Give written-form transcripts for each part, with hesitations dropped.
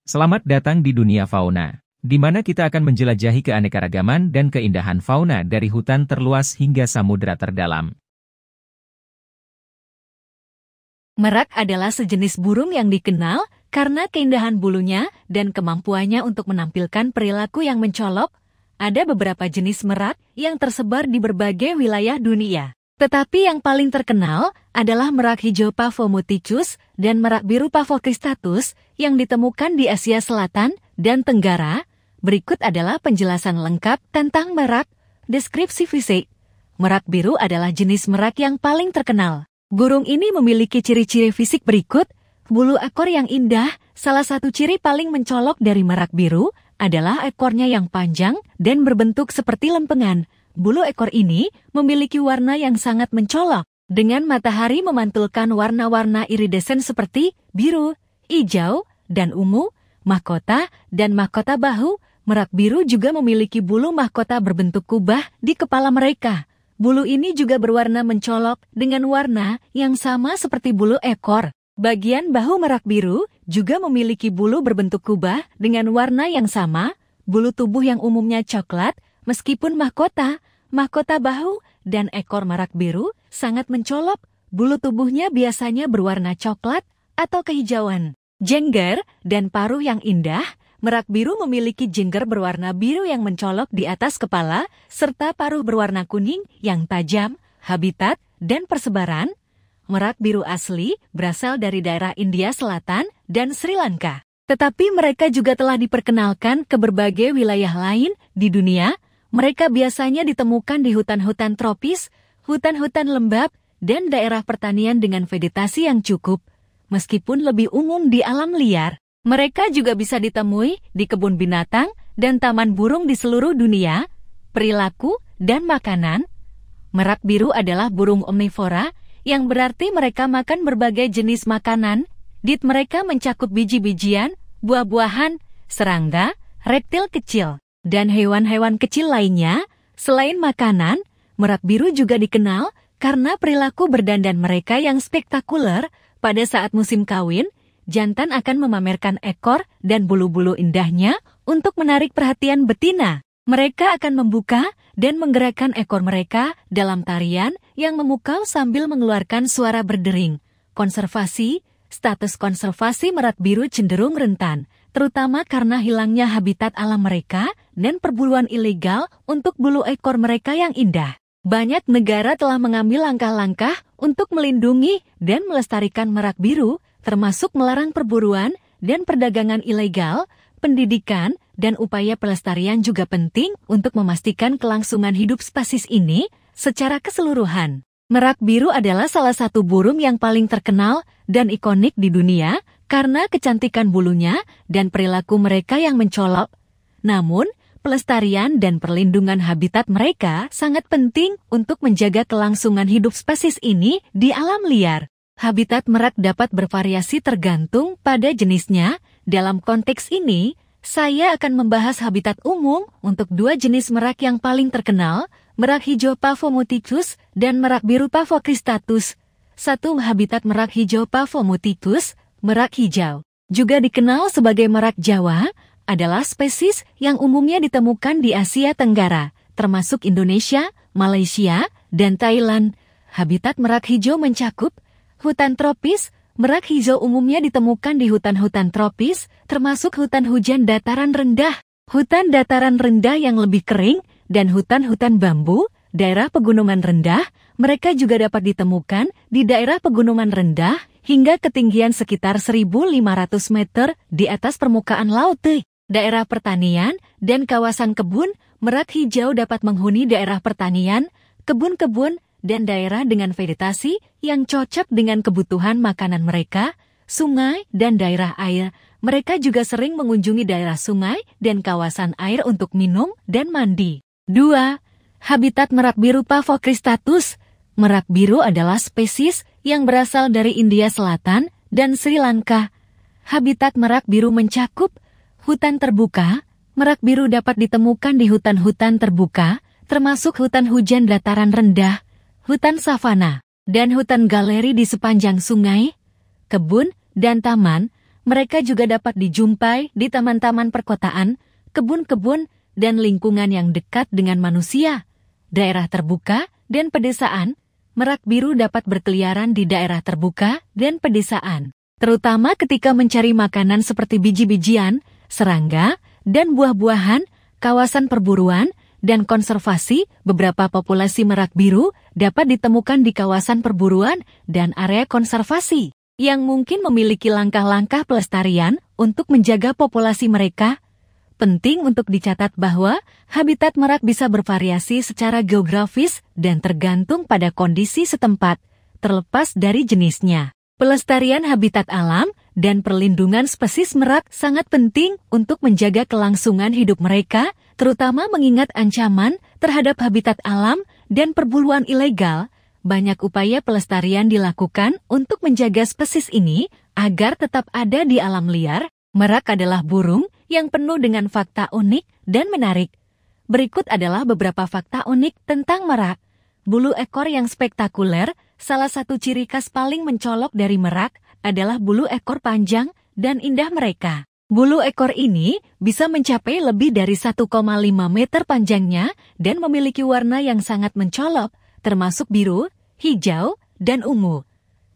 Selamat datang di dunia fauna, di mana kita akan menjelajahi keanekaragaman dan keindahan fauna dari hutan terluas hingga samudera terdalam. Merak adalah sejenis burung yang dikenal karena keindahan bulunya dan kemampuannya untuk menampilkan perilaku yang mencolok. Ada beberapa jenis merak yang tersebar di berbagai wilayah dunia. Tetapi yang paling terkenal adalah merak hijau Pavomuticus dan merak biru Pavokristatus yang ditemukan di Asia Selatan dan Tenggara. Berikut adalah penjelasan lengkap tentang merak. Deskripsi fisik. Merak biru adalah jenis merak yang paling terkenal. Burung ini memiliki ciri-ciri fisik berikut. Bulu ekor yang indah. Salah satu ciri paling mencolok dari merak biru adalah ekornya yang panjang dan berbentuk seperti lempengan. Bulu ekor ini memiliki warna yang sangat mencolok, dengan matahari memantulkan warna-warna iridesen seperti biru, hijau, dan ungu. Mahkota dan mahkota bahu. Merak biru juga memiliki bulu mahkota berbentuk kubah di kepala mereka. Bulu ini juga berwarna mencolok dengan warna yang sama seperti bulu ekor. Bagian bahu merak biru juga memiliki bulu berbentuk kubah dengan warna yang sama. Bulu tubuh yang umumnya coklat, meskipun mahkota bahu dan ekor merak biru sangat mencolok. Bulu tubuhnya biasanya berwarna coklat atau kehijauan. Jengger dan paruh yang indah. Merak biru memiliki jengger berwarna biru yang mencolok di atas kepala, serta paruh berwarna kuning yang tajam. Habitat dan persebaran. Merak biru asli berasal dari daerah India Selatan dan Sri Lanka. Tetapi mereka juga telah diperkenalkan ke berbagai wilayah lain di dunia. Mereka biasanya ditemukan di hutan-hutan tropis, hutan-hutan lembab, dan daerah pertanian dengan vegetasi yang cukup. Meskipun lebih umum di alam liar, mereka juga bisa ditemui di kebun binatang dan taman burung di seluruh dunia. Perilaku dan makanan. Merak biru adalah burung omnivora, yang berarti mereka makan berbagai jenis makanan. Diet mereka mencakup biji-bijian, buah-buahan, serangga, reptil kecil, dan hewan-hewan kecil lainnya. Selain makanan, merak biru juga dikenal karena perilaku berdandan mereka yang spektakuler. Pada saat musim kawin, jantan akan memamerkan ekor dan bulu-bulu indahnya untuk menarik perhatian betina. Mereka akan membuka dan menggerakkan ekor mereka dalam tarian yang memukau sambil mengeluarkan suara berdering. Konservasi. Status konservasi merak biru cenderung rentan, terutama karena hilangnya habitat alam mereka dan perburuan ilegal untuk bulu ekor mereka yang indah. Banyak negara telah mengambil langkah-langkah untuk melindungi dan melestarikan merak biru, termasuk melarang perburuan dan perdagangan ilegal. Pendidikan dan upaya pelestarian juga penting untuk memastikan kelangsungan hidup spesies ini secara keseluruhan. Merak biru adalah salah satu burung yang paling terkenal dan ikonik di dunia karena kecantikan bulunya dan perilaku mereka yang mencolok. Namun, pelestarian dan perlindungan habitat mereka sangat penting untuk menjaga kelangsungan hidup spesies ini di alam liar. Habitat merak dapat bervariasi tergantung pada jenisnya. Dalam konteks ini, saya akan membahas habitat umum untuk dua jenis merak yang paling terkenal, merak hijau Pavomuticus dan merak biru Pavokristatus. 1. Habitat merak hijau Pavomuticus. Merak hijau, juga dikenal sebagai merak Jawa, adalah spesies yang umumnya ditemukan di Asia Tenggara, termasuk Indonesia, Malaysia, dan Thailand. Habitat merak hijau mencakup hutan tropis. Merak hijau umumnya ditemukan di hutan-hutan tropis, termasuk hutan hujan dataran rendah, hutan dataran rendah yang lebih kering, dan hutan-hutan bambu. Daerah pegunungan rendah, mereka juga dapat ditemukan di daerah pegunungan rendah hingga ketinggian sekitar 1.500 meter di atas permukaan laut. Daerah pertanian dan kawasan kebun, merak hijau dapat menghuni daerah pertanian, kebun-kebun, dan daerah dengan vegetasi yang cocok dengan kebutuhan makanan mereka. Sungai dan daerah air. Mereka juga sering mengunjungi daerah sungai dan kawasan air untuk minum dan mandi. 2. Habitat merak biru Pavokristatus. Merak biru adalah spesies yang berasal dari India Selatan dan Sri Lanka. Habitat merak biru mencakup hutan terbuka. Merak biru dapat ditemukan di hutan-hutan terbuka, termasuk hutan hujan dataran rendah, hutan savana, dan hutan galeri di sepanjang sungai, kebun, dan taman. Mereka juga dapat dijumpai di taman-taman perkotaan, kebun-kebun, dan lingkungan yang dekat dengan manusia. Daerah terbuka dan pedesaan, merak biru dapat berkeliaran di daerah terbuka dan pedesaan, terutama ketika mencari makanan seperti biji-bijian, serangga, dan buah-buahan, kawasan perburuan, dan konservasi. Beberapa populasi merak biru dapat ditemukan di kawasan perburuan dan area konservasi, yang mungkin memiliki langkah-langkah pelestarian untuk menjaga populasi mereka. Penting untuk dicatat bahwa habitat merak bisa bervariasi secara geografis dan tergantung pada kondisi setempat, terlepas dari jenisnya. Pelestarian habitat alam dan perlindungan spesies merak sangat penting untuk menjaga kelangsungan hidup mereka, terutama mengingat ancaman terhadap habitat alam dan perburuan ilegal. Banyak upaya pelestarian dilakukan untuk menjaga spesies ini agar tetap ada di alam liar. Merak adalah burung yang penuh dengan fakta unik dan menarik. Berikut adalah beberapa fakta unik tentang merak. Bulu ekor yang spektakuler. Salah satu ciri khas paling mencolok dari merak adalah bulu ekor panjang dan indah mereka. Bulu ekor ini bisa mencapai lebih dari 1,5 meter panjangnya dan memiliki warna yang sangat mencolok, termasuk biru, hijau, dan ungu.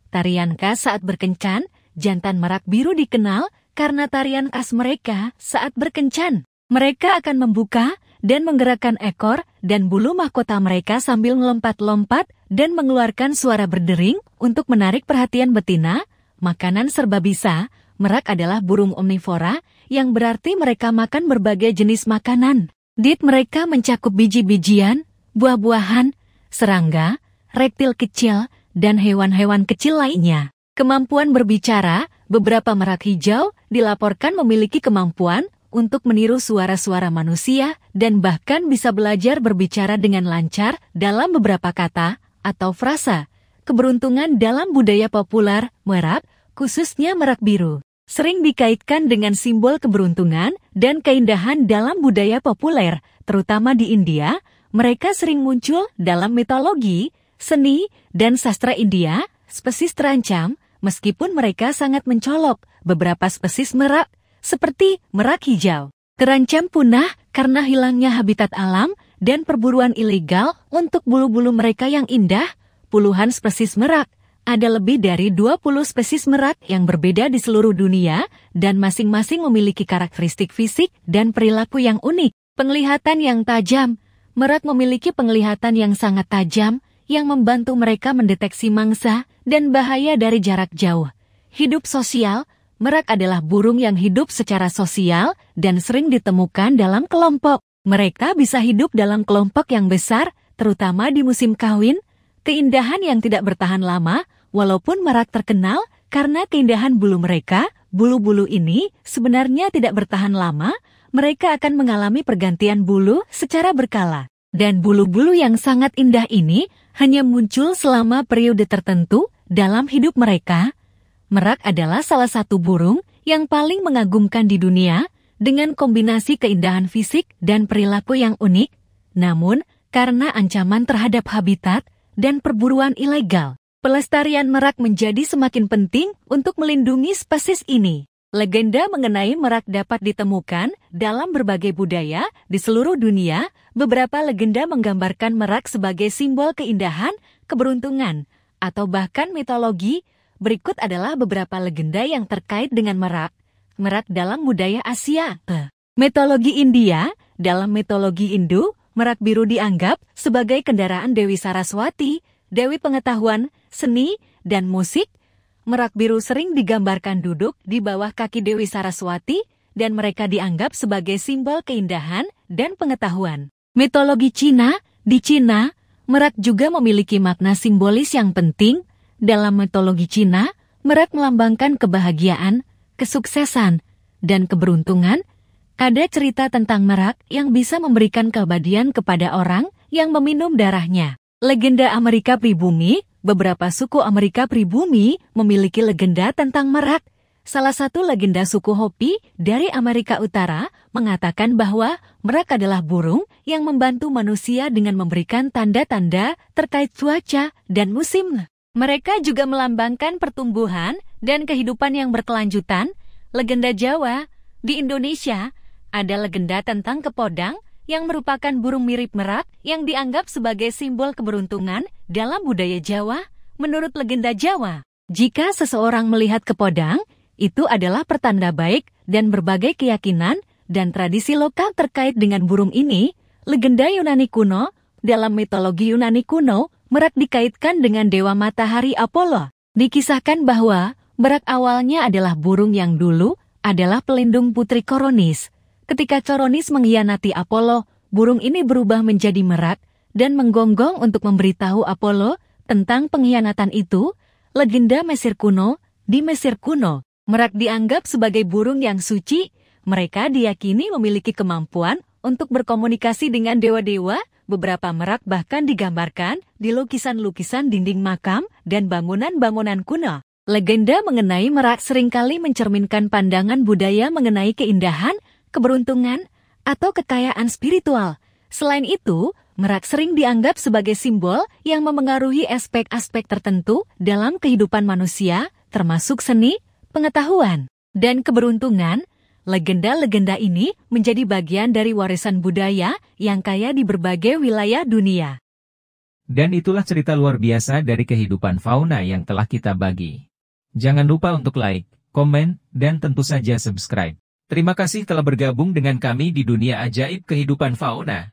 Tarian khas saat berkencan, jantan merak biru dikenal karena tarian khas mereka saat berkencan. Mereka akan membuka dan menggerakkan ekor dan bulu mahkota mereka sambil melompat-lompat dan mengeluarkan suara berdering untuk menarik perhatian betina. Makanan serba bisa. Merak adalah burung omnivora, yang berarti mereka makan berbagai jenis makanan. Diet mereka mencakup biji-bijian, buah-buahan, serangga, reptil kecil, dan hewan-hewan kecil lainnya. Kemampuan berbicara, beberapa merak hijau dilaporkan memiliki kemampuan untuk meniru suara-suara manusia dan bahkan bisa belajar berbicara dengan lancar dalam beberapa kata atau frasa. Keberuntungan dalam budaya populer merak, khususnya merak biru, sering dikaitkan dengan simbol keberuntungan dan keindahan dalam budaya populer, terutama di India. Mereka sering muncul dalam mitologi, seni, dan sastra India. Spesies terancam, meskipun mereka sangat mencolok. Beberapa spesies merak, seperti merak hijau, terancam punah karena hilangnya habitat alam dan perburuan ilegal untuk bulu-bulu mereka yang indah. Puluhan spesies merak, ada lebih dari 20 spesies merak yang berbeda di seluruh dunia dan masing-masing memiliki karakteristik fisik dan perilaku yang unik. Penglihatan yang tajam, merak memiliki penglihatan yang sangat tajam yang membantu mereka mendeteksi mangsa dan bahaya dari jarak jauh. Hidup sosial, merak adalah burung yang hidup secara sosial dan sering ditemukan dalam kelompok. Mereka bisa hidup dalam kelompok yang besar, terutama di musim kawin. Keindahan yang tidak bertahan lama, walaupun merak terkenal karena keindahan bulu mereka, bulu-bulu ini sebenarnya tidak bertahan lama. Mereka akan mengalami pergantian bulu secara berkala. Dan bulu-bulu yang sangat indah ini hanya muncul selama periode tertentu dalam hidup mereka. Merak adalah salah satu burung yang paling mengagumkan di dunia dengan kombinasi keindahan fisik dan perilaku yang unik. Namun, karena ancaman terhadap habitat dan perburuan ilegal, pelestarian merak menjadi semakin penting untuk melindungi spesies ini. Legenda mengenai merak dapat ditemukan dalam berbagai budaya di seluruh dunia. Beberapa legenda menggambarkan merak sebagai simbol keindahan, keberuntungan, atau bahkan mitologi. Berikut adalah beberapa legenda yang terkait dengan merak. Merak dalam budaya Asia. Mitologi India. Dalam mitologi Hindu, merak biru dianggap sebagai kendaraan Dewi Saraswati, Dewi Pengetahuan, Seni, dan Musik. Merak biru sering digambarkan duduk di bawah kaki Dewi Saraswati, dan mereka dianggap sebagai simbol keindahan dan pengetahuan. Mitologi Cina. Di Cina, merak juga memiliki makna simbolis yang penting. Dalam mitologi Cina, merak melambangkan kebahagiaan, kesuksesan, dan keberuntungan. Ada cerita tentang merak yang bisa memberikan keabadian kepada orang yang meminum darahnya. Legenda Amerika Pribumi. Beberapa suku Amerika Pribumi memiliki legenda tentang merak. Salah satu legenda suku Hopi dari Amerika Utara mengatakan bahwa merak adalah burung yang membantu manusia dengan memberikan tanda-tanda terkait cuaca dan musim. Mereka juga melambangkan pertumbuhan dan kehidupan yang berkelanjutan. Legenda Jawa. Di Indonesia, ada legenda tentang kepodang yang merupakan burung mirip merak yang dianggap sebagai simbol keberuntungan dalam budaya Jawa. Menurut legenda Jawa, jika seseorang melihat kepodang, itu adalah pertanda baik dan berbagai keyakinan dan tradisi lokal terkait dengan burung ini. Legenda Yunani kuno. Dalam mitologi Yunani kuno, merak dikaitkan dengan dewa matahari Apollo. Dikisahkan bahwa merak awalnya adalah burung yang dulu adalah pelindung putri Koronis. Ketika Koronis mengkhianati Apollo, burung ini berubah menjadi merak dan menggonggong untuk memberitahu Apollo tentang pengkhianatan itu. Legenda Mesir kuno. Di Mesir kuno, merak dianggap sebagai burung yang suci. Mereka diyakini memiliki kemampuan untuk berkomunikasi dengan dewa-dewa. Beberapa merak bahkan digambarkan di lukisan-lukisan dinding makam dan bangunan-bangunan kuno. Legenda mengenai merak seringkali mencerminkan pandangan budaya mengenai keindahan, keberuntungan, atau kekayaan spiritual. Selain itu, merak sering dianggap sebagai simbol yang memengaruhi aspek-aspek tertentu dalam kehidupan manusia, termasuk seni, pengetahuan, dan keberuntungan. Legenda-legenda ini menjadi bagian dari warisan budaya yang kaya di berbagai wilayah dunia. Dan itulah cerita luar biasa dari kehidupan fauna yang telah kita bagi. Jangan lupa untuk like, komen, dan tentu saja subscribe. Terima kasih telah bergabung dengan kami di dunia ajaib kehidupan fauna.